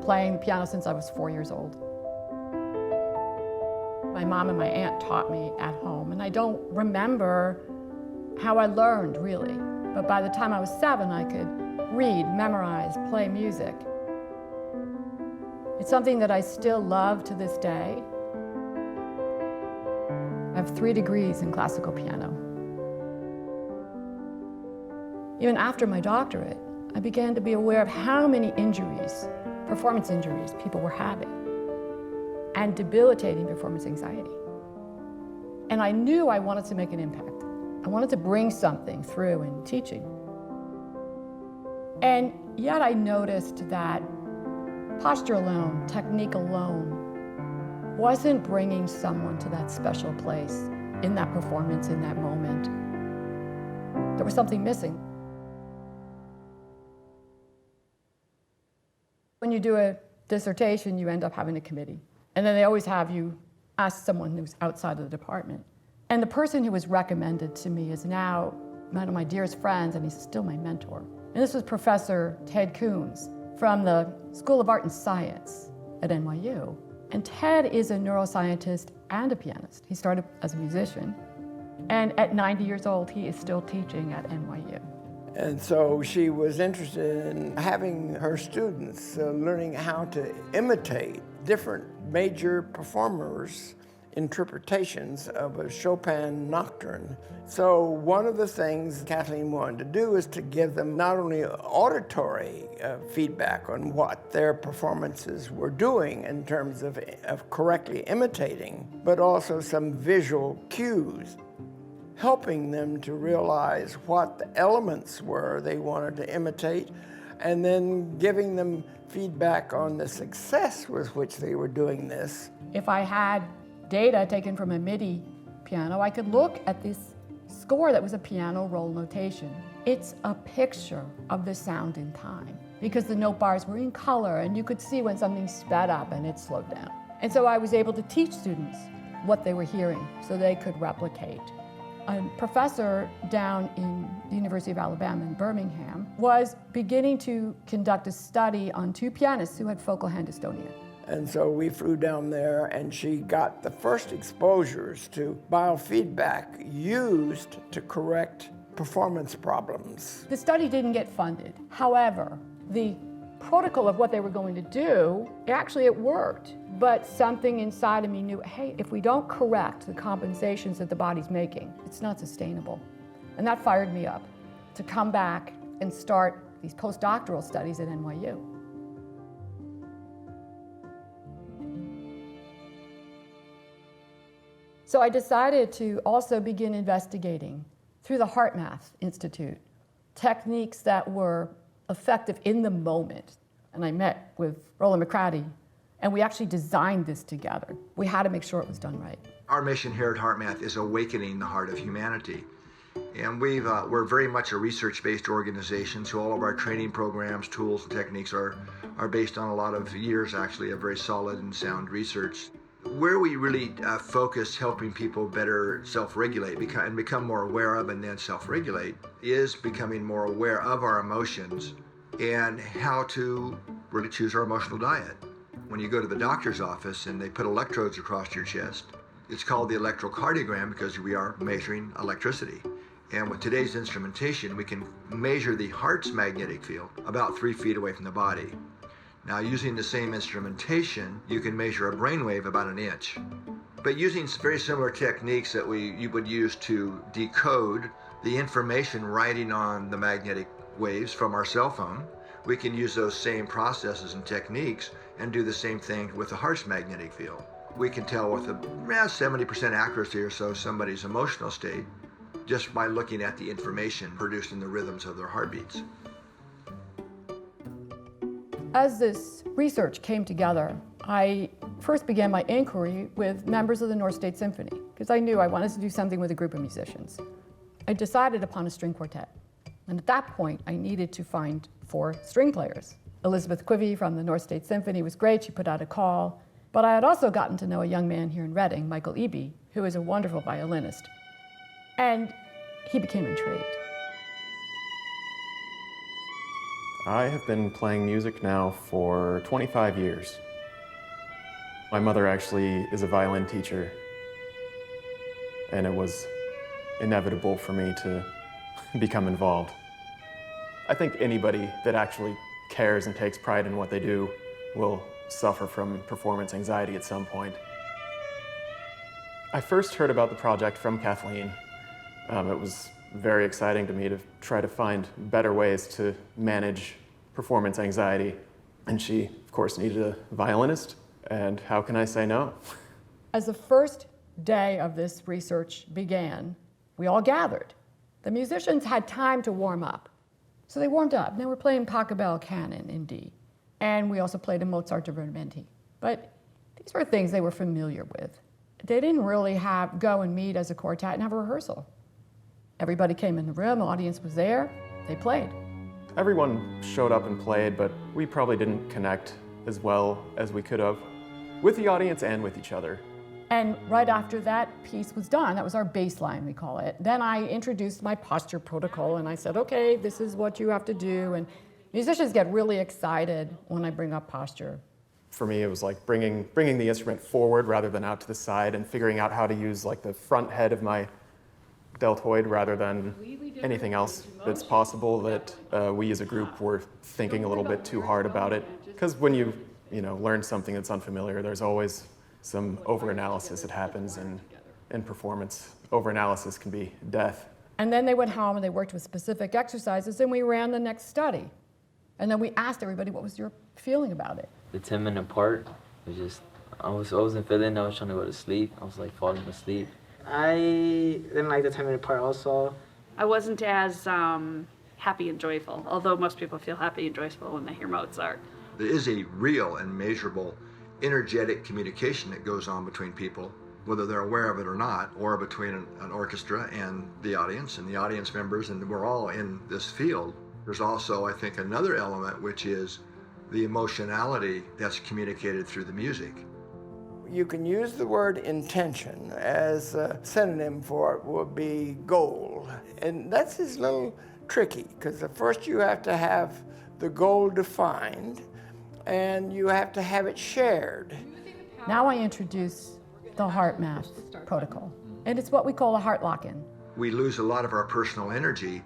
been playing the piano since I was 4 years old. My mom and my aunt taught me at home, and I don't remember how I learned, really. But by the time I was 7, I could read, memorize, play music. It's something that I still love to this day. I have 3 degrees in classical piano. Even after my doctorate, I began to be aware of how many injuries, performance injuries, people were having, and debilitating performance anxiety. And I knew I wanted to make an impact. I wanted to bring something through in teaching. And yet I noticed that posture alone, technique alone, wasn't bringing someone to that special place in that performance, in that moment. There was something missing. When you do a dissertation, you end up having a committee. And then they always have you ask someone who's outside of the department. And the person who was recommended to me is now one of my dearest friends, and he's still my mentor. And this was Professor Ted Coons from the School of Art and Science at NYU. And Ted is a neuroscientist and a pianist. He started as a musician. And at 90 years old, he is still teaching at NYU. And so she was interested in having her students learning how to imitate different major performers' interpretations of a Chopin nocturne. So one of the things Kathleen wanted to do is to give them not only auditory feedback on what their performances were doing in terms of correctly imitating, but also some visual cues, helping them to realize what the elements were they wanted to imitate, and then giving them feedback on the success with which they were doing this. If I had data taken from a MIDI piano, I could look at this score that was a piano roll notation. It's a picture of the sound in time, because the note bars were in color, and you could see when something sped up and it slowed down. And so I was able to teach students what they were hearing so they could replicate. A professor down in the University of Alabama in Birmingham was beginning to conduct a study on 2 pianists who had focal hand dystonia. And so we flew down there, and she got the first exposures to biofeedback used to correct performance problems. The study didn't get funded. However, the protocol of what they were going to do, it worked. But something inside of me knew, hey, if we don't correct the compensations that the body's making, it's not sustainable. And that fired me up to come back and start these postdoctoral studies at NYU. So I decided to also begin investigating through the HeartMath Institute techniques that were effective in the moment. And I met with Roland McCratty, and we actually designed this together. We had to make sure it was done right. Our mission here at HeartMath is awakening the heart of humanity. And we're very much a research-based organization, so all of our training programs, tools, and techniques are based on a lot of years, actually, of very solid and sound research. Where we really focus helping people better self-regulate and become more aware of and then self-regulate is becoming more aware of our emotions and how to really choose our emotional diet. When you go to the doctor's office and they put electrodes across your chest, it's called the electrocardiogram because we are measuring electricity. And with today's instrumentation, we can measure the heart's magnetic field about 3 feet away from the body. Now, using the same instrumentation, you can measure a brainwave about 1 inch. But using very similar techniques that you would use to decode the information riding on the magnetic waves from our cell phone, we can use those same processes and techniques and do the same thing with the heart's magnetic field. We can tell with around 70% accuracy or so somebody's emotional state just by looking at the information produced in the rhythms of their heartbeats. As this research came together, I first began my inquiry with members of the North State Symphony, because I knew I wanted to do something with a group of musicians. I decided upon a string quartet, and at that point, I needed to find 4 string players. Elizabeth Quivy from the North State Symphony was great. She put out a call. But I had also gotten to know a young man here in Reading, Michael Eby, who is a wonderful violinist. And he became intrigued. I have been playing music now for 25 years. My mother actually is a violin teacher, and it was inevitable for me to become involved. I think anybody that actually cares and takes pride in what they do will suffer from performance anxiety at some point. I first heard about the project from Kathleen. It was very exciting to me to try to find better ways to manage performance anxiety. And she, of course, needed a violinist, and how can I say no? As the first day of this research began, we all gathered. The musicians had time to warm up. So they warmed up. They were playing Pachelbel Canon in D. And we also played a Mozart Divertimenti. But these were things they were familiar with. They didn't really go and meet as a quartet and have a rehearsal. Everybody came in the room, the audience was there, they played. Everyone showed up and played, but we probably didn't connect as well as we could have with the audience and with each other. And right after that piece was done, that was our baseline, we call it, then I introduced my posture protocol and I said, okay, this is what you have to do. And musicians get really excited when I bring up posture. For me, it was like bringing the instrument forward rather than out to the side and figuring out how to use like the front head of my deltoid rather than anything else that's possible that we as a group were thinking a little bit too hard about it. Because when you learn something that's unfamiliar, there's always some overanalysis that happens, and in performance, overanalysis can be death. And then they went home and they worked with specific exercises, and we ran the next study. And then we asked everybody, what was your feeling about it? The 10-minute part was just, I wasn't feeling, I was trying to go to sleep. I was like falling asleep. I didn't like the 10-minute part also. I wasn't as happy and joyful, although most people feel happy and joyful when they hear Mozart. There is a real and measurable energetic communication that goes on between people, whether they're aware of it or not, or between an orchestra and the audience members, and we're all in this field. There's also, I think, another element, which is the emotionality that's communicated through the music. You can use the word intention as a synonym for it would be goal. And that's a little tricky, because first you have to have the goal defined, and you have to have it shared. Now I introduce the HeartMath protocol, and it's what we call a heart lock-in. We lose a lot of our personal energy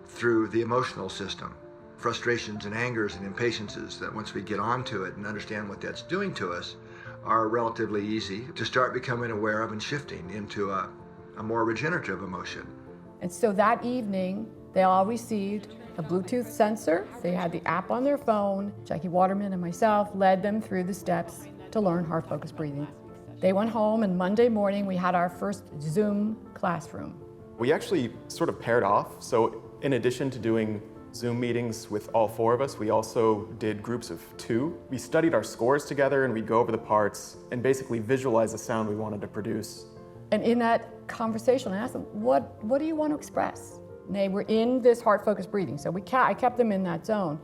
through the emotional system. Frustrations and angers and impatiences that once we get onto it and understand what that's doing to us are relatively easy to start becoming aware of and shifting into a more regenerative emotion. And so that evening, they all received a Bluetooth sensor. They had the app on their phone. Jackie Waterman and myself led them through the steps to learn heart-focused breathing. They went home, and Monday morning we had our first Zoom classroom. We actually sort of paired off. So in addition to doing Zoom meetings with all four of us, we also did groups of 2. We studied our scores together, and we'd go over the parts and basically visualize the sound we wanted to produce. And in that conversation, I asked them, what do you want to express? And they were in this heart-focused breathing, so I kept them in that zone.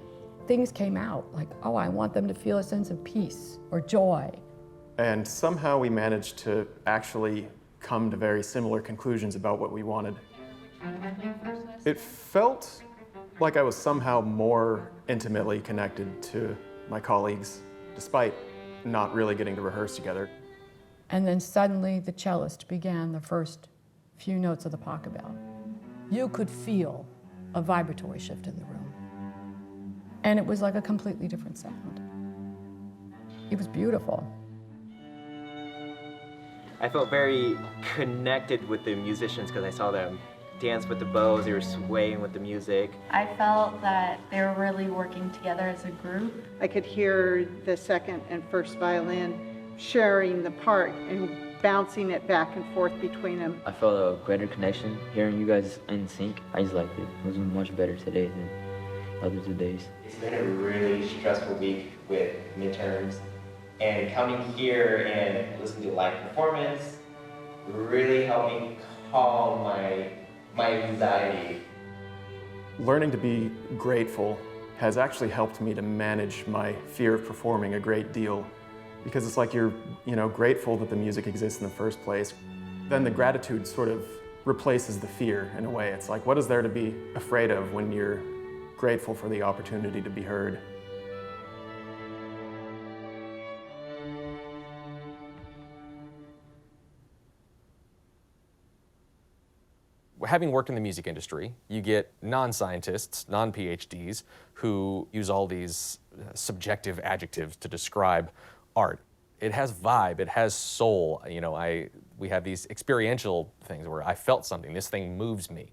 Things came out like, oh, I want them to feel a sense of peace or joy. And somehow we managed to actually come to very similar conclusions about what we wanted. It felt like I was somehow more intimately connected to my colleagues, despite not really getting to rehearse together. And then suddenly the cellist began the first few notes of the Pachelbel. You could feel a vibratory shift in the room. And it was like a completely different sound. It was beautiful. I felt very connected with the musicians because I saw them dance with the bows, they were swaying with the music. I felt that they were really working together as a group. I could hear the second and first violin sharing the part and bouncing it back and forth between them. I felt a greater connection hearing you guys in sync. I just liked it. It was much better today than other days. It's been a really stressful week with midterms, and coming here and listening to live performance really helped me calm my anxiety. Learning to be grateful has actually helped me to manage my fear of performing a great deal, because it's like you're, grateful that the music exists in the first place. Then the gratitude sort of replaces the fear in a way. It's like, what is there to be afraid of when you're grateful for the opportunity to be heard. Having worked in the music industry, you get non-scientists, non-PhDs, who use all these subjective adjectives to describe art. It has vibe, it has soul. You know, we have these experiential things where I felt something, this thing moves me.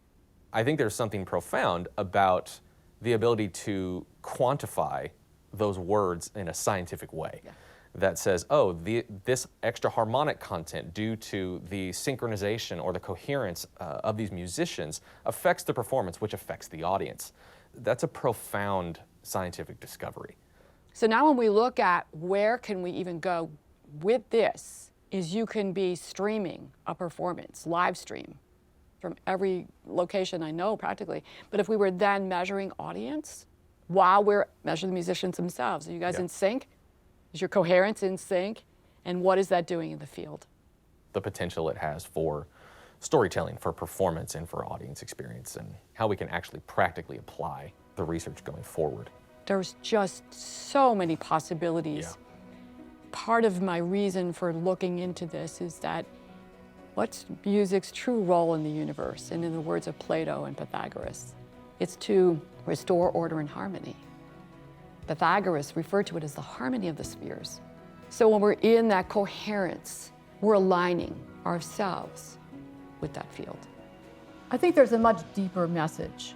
I think there's something profound about the ability to quantify those words in a scientific way. Yeah. That says, oh, this extra harmonic content due to the synchronization or the coherence of these musicians affects the performance, which affects the audience. That's a profound scientific discovery. So now when we look at where can we even go with this, is you can be streaming a performance, live stream, from every location I know practically. But if we were then measuring audience, while we're measuring the musicians themselves, are you guys in sync? Is your coherence in sync? And what is that doing in the field? The potential it has for storytelling, for performance, and for audience experience, and how we can actually practically apply the research going forward. There's just so many possibilities. Yeah. Part of my reason for looking into this is that what's music's true role in the universe? And in the words of Plato and Pythagoras, it's to restore order and harmony. Pythagoras referred to it as the harmony of the spheres. So when we're in that coherence, we're aligning ourselves with that field. I think there's a much deeper message.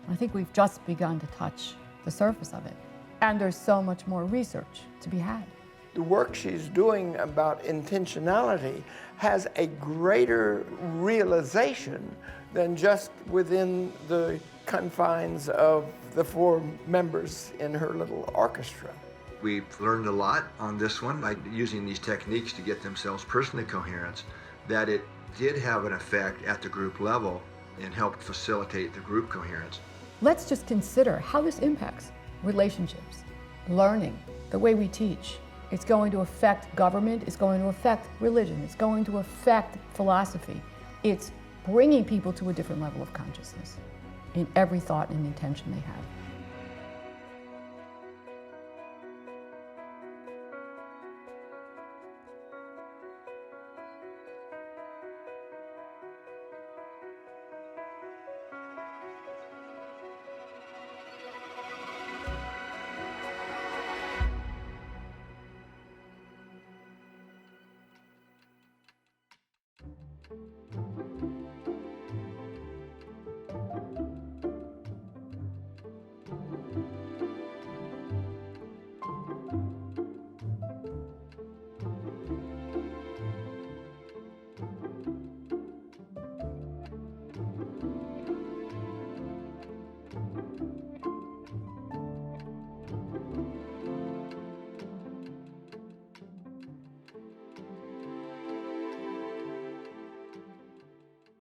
I think we've just begun to touch the surface of it. And there's so much more research to be had. The work she's doing about intentionality has a greater realization than just within the confines of the 4 members in her little orchestra. We've learned a lot on this one by using these techniques to get themselves personally coherent, that it did have an effect at the group level and helped facilitate the group coherence. Let's just consider how this impacts relationships, learning, the way we teach. It's going to affect government, it's going to affect religion, it's going to affect philosophy. It's bringing people to a different level of consciousness in every thought and intention they have.